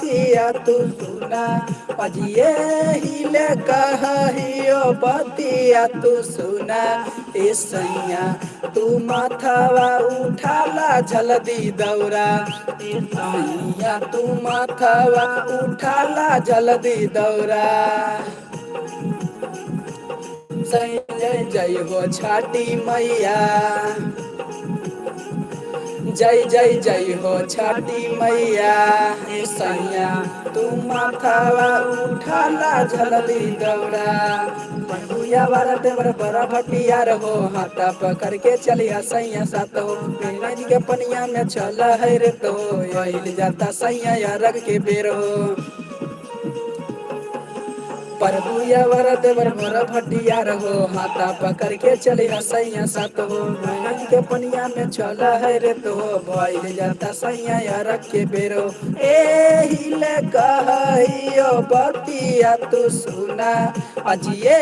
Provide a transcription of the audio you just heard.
बतिया तू सुना, अजिए हिले कहियो बतिया तू सुना। ए सैया तू माथावा उठाला जल्दी दौरा, ए सैया तू माथावा उठाला जल्दी दौरा। जय जय हो छठी मैया, जय जय जय हो छठी मैया। ए सैया तू माथावा उठाला जल्दी दौड़ा। बंधुया बारा देवर बड़ा भटिया रहो, हाथा पकड़ के चलिया सैया साथ हो। नदी के पनिया में चल है रे तो, आइल जाता सैया या रग के बेर हो। परबुया वर देवर बड़ा भटिया रहो, हाथा पकड़ के चलिया सैया साथ हो। नदी के पनिया में चल है रे तो, भइल जाता सैया या रग के बेरो। ए हिले कहियो बतिया तू सुना, अजिए